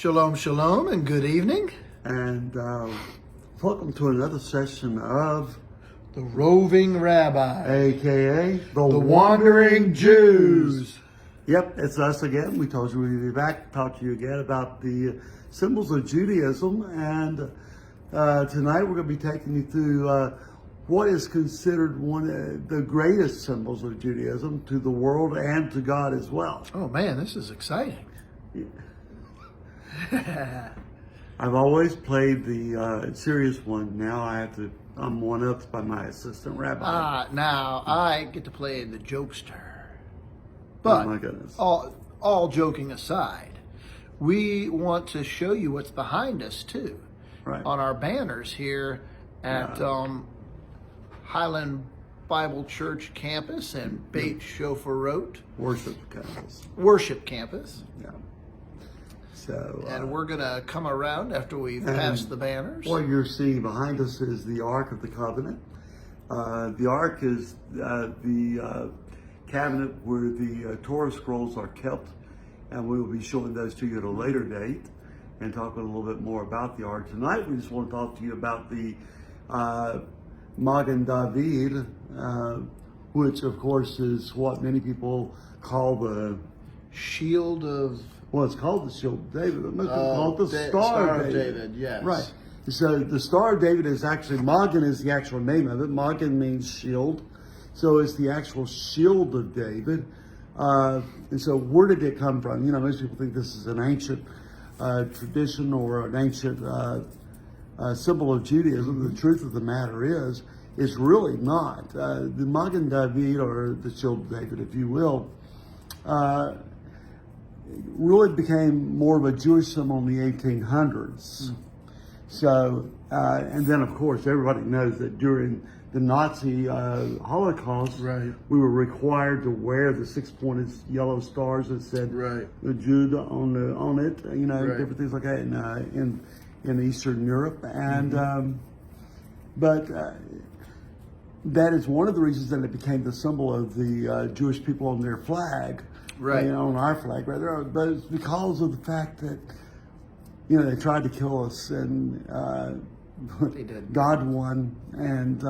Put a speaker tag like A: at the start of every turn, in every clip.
A: Shalom, shalom, and good evening.
B: And welcome to another session of
A: The Roving Rabbi,
B: AKA
A: the Wandering Jews.
B: Yep, it's us again. We told you we'd be back to talk to you again about the symbols of Judaism. And tonight we're going to be taking you through what is considered one of the greatest symbols of Judaism to the world and to God as well.
A: Oh man, this is exciting.
B: Yeah. I've always played the serious one. Now I'm one-upped by my assistant rabbi.
A: Now I get to play the jokester. But
B: oh my goodness.
A: all joking aside, we want to show you what's behind us too.
B: Right.
A: On our banners here at Highland Bible Church campus and Beit Shofarot Worship campus.
B: Yeah. So,
A: and we're going to come around after we've passed the banners.
B: What you're seeing behind us is the Ark of the Covenant. The Ark is the cabinet where the Torah scrolls are kept, and we will be showing those to you at a later date and talking a little bit more about the Ark. Tonight, we just want to talk to you about the Magen David, which, of course, is what many people call the
A: Shield of...
B: Well, it's called the Shield of David. It must be called the Star of David.
A: Yes.
B: Right. So the Star of David is actually, Magen is the actual name of it. Magen means shield. So it's the actual Shield of David. And so where did it come from? You know, most people think this is an ancient tradition or an ancient symbol of Judaism. Mm-hmm. The truth of the matter is, it's really not. The Magen David, or the Shield of David, if you will, really became more of a Jewish symbol in the 1800s. So, and then of course everybody knows that during the Nazi Holocaust,
A: right,
B: we were required to wear the six-pointed yellow stars that said the Judah on it, you know, different things like that in Eastern Europe, and but that is one of the reasons that it became the symbol of the Jewish people on their flag.
A: Right.
B: You know, on our flag, rather, but it's because of the fact that, you know, they tried to kill us, and
A: they did.
B: God won, and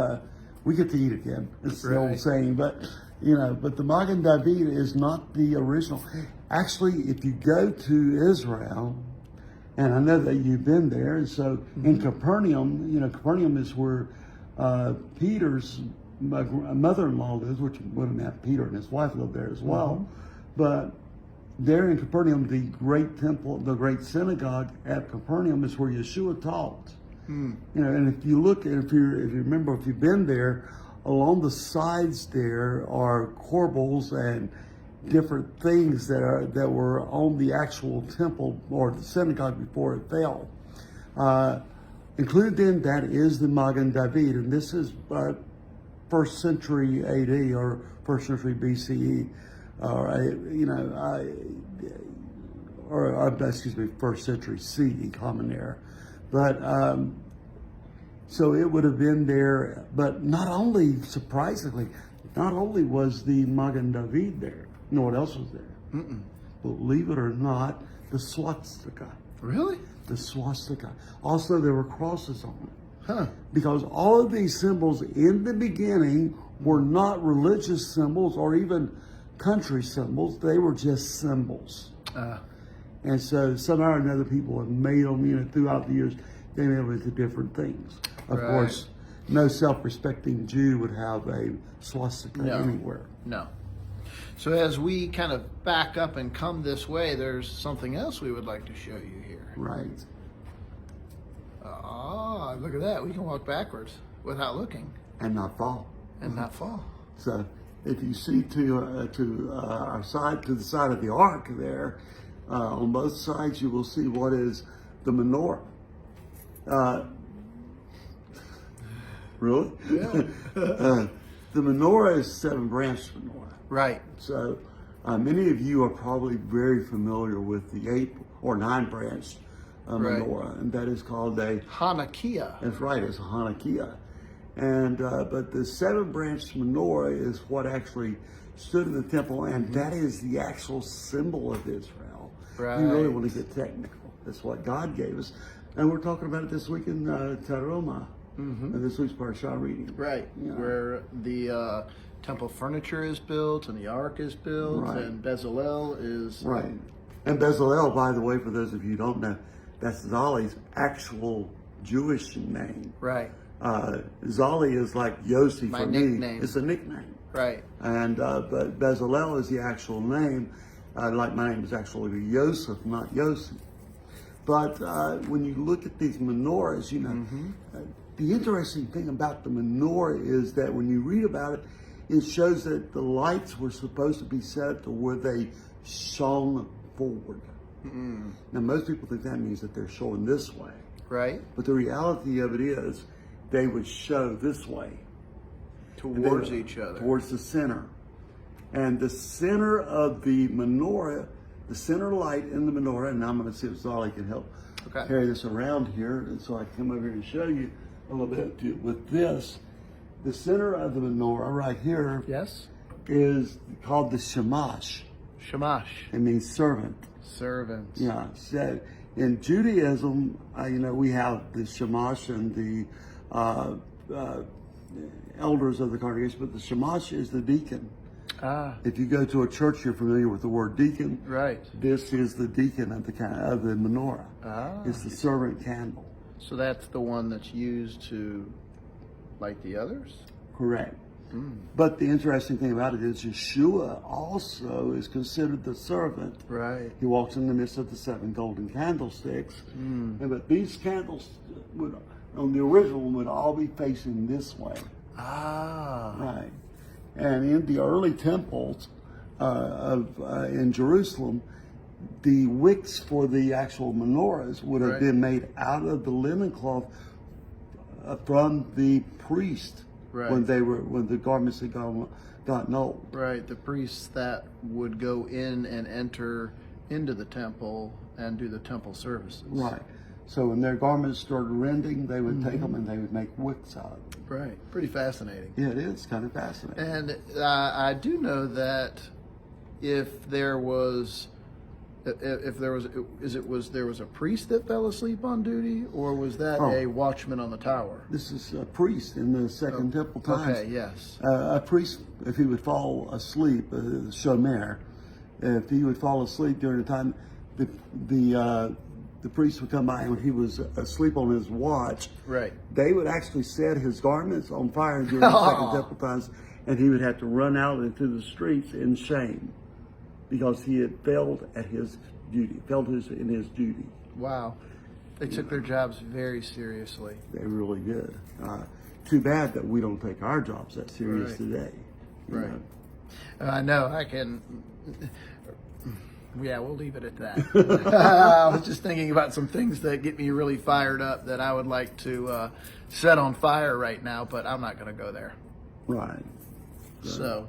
B: we get to eat again. It's the old saying, but you know, but the Magen David is not the original. Actually, if you go to Israel, and I know that you've been there, and so in Capernaum, you know, Capernaum is where Peter's mother-in-law lives, which wouldn't have Peter and his wife lived there as well. But there in Capernaum, the great temple, the great synagogue at Capernaum is where Yeshua taught. You know, and if you look, if you remember, if you've been there, along the sides there are corbels and different things that were on the actual temple or the synagogue before it fell. Included in that is the Magen David, and this is first century AD or first century BCE. First century CE, Common Era. But so it would have been there. But not only, surprisingly, not only was the Magen David there. You know what else was there? Believe it or not, the swastika.
A: Really?
B: The swastika. Also, there were crosses on it.
A: Huh.
B: Because all of these symbols in the beginning were not religious symbols or even country symbols. They were just symbols. And so somehow or another people have made them, you know, throughout the years, they made them into different things. Of course, no self-respecting Jew would have a swastika anywhere.
A: No. So as we kind of back up and come this way, there's something else we would like to show you here.
B: Right.
A: Look at that. We can walk backwards without looking.
B: And not fall.
A: And not fall.
B: So if you see to our side, to the side of the ark there, on both sides, you will see what is the menorah. Really?
A: Yeah.
B: The menorah is 7-branched menorah.
A: Right.
B: So many of you are probably very familiar with the 8 or 9-branched menorah, and that is called a
A: Hanukkah.
B: That's right. It's a Hanukkah. And but the 7-branched menorah is what actually stood in the temple, and that is the actual symbol of Israel.
A: Right.
B: You really want to get technical. That's what God gave us. And we're talking about it this week in Teruma, this week's Parsha reading.
A: Right, where the temple furniture is built and the ark is built, and Bezalel is...
B: Right. And Bezalel, by the way, for those of you who don't know, that's Zali's actual Jewish name.
A: Right.
B: Zali is like Yossi
A: My
B: for
A: nickname.
B: me. It's a nickname.
A: Right.
B: And but Bezalel is the actual name. Like my name is actually Yosef, not Yossi. But when you look at these menorahs, you know, the interesting thing about the menorah is that when you read about it, it shows that the lights were supposed to be set to where they shone forward. Now, most people think that means that they're showing this way.
A: Right.
B: But the reality of it is they would show this way.
A: Towards each other.
B: Towards the center. And the center of the menorah, the center light in the menorah, and I'm going to see if Zali can help carry this around here, and so I can come over here and show you a little bit with this. The center of the menorah right here is called the shamash.
A: Shamash.
B: It means servant.
A: Servant.
B: Yeah. So in Judaism, we have the shamash and the elders of the congregation, but the shamash is the deacon. If you go to a church, you're familiar with the word deacon.
A: Right.
B: This is the deacon of the menorah. It's the servant candle.
A: So that's the one that's used to light the others?
B: Correct. But the interesting thing about it is Yeshua also is considered the servant.
A: Right.
B: He walks in the midst of the 7 golden candlesticks. But these candles on the original one would all be facing this way. Right. And in the early temples in Jerusalem, the wicks for the actual menorahs would have been made out of the linen cloth from the priest when the garments had gotten old. Right.
A: The priests that would go in and enter into the temple and do the temple services.
B: Right. So when their garments started rending, they would take them and they would make wicks out of them.
A: Right. Pretty fascinating.
B: Yeah, it is kind of fascinating.
A: And I do know that if there was a priest that fell asleep on duty, or was that a watchman on the tower?
B: This is a priest in the Second Temple times.
A: Okay, yes.
B: A priest, if he would fall asleep, shomer, if he would fall asleep during the time, the priest would come by, and when he was asleep on his watch, they would actually set his garments on fire during the Second Temple times, and he would have to run out into the streets in shame because he had failed at his duty, in his duty.
A: Wow. They took their jobs very seriously.
B: They really did. Too bad that we don't take our jobs that serious today.
A: Right. I know. I can... Yeah, we'll leave it at that. I was just thinking about some things that get me really fired up that I would like to set on fire right now, but I'm not going to go there.
B: Right.
A: So,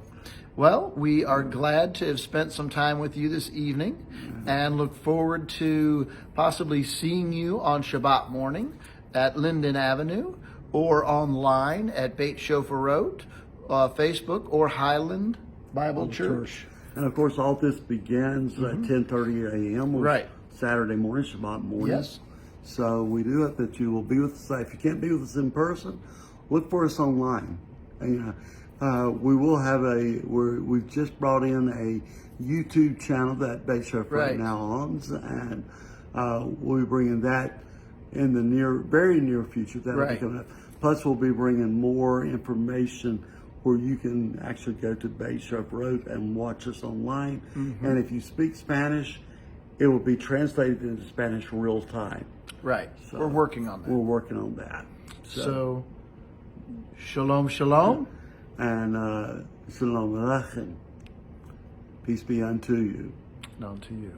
A: well, we are glad to have spent some time with you this evening and look forward to possibly seeing you on Shabbat morning at Linden Avenue or online at Beit Shofarot, Facebook, or Highland Bible Church.
B: And of course, all this begins at 10:30 a.m. Saturday morning, Shabbat morning.
A: Yes.
B: So we do hope that you will be with us. If you can't be with us in person, look for us online. And, we will have we've just brought in a YouTube channel that Beit Shofar right now owns, and we'll be bringing that in the very near future. That'll be coming up. Plus, we'll be bringing more information where you can actually go to Beit Shofar and watch us online. And if you speak Spanish, it will be translated into Spanish real time. Right. So we're working on that. We're working on that. So shalom, shalom. And shalom aleichem. Peace be unto you. And unto you.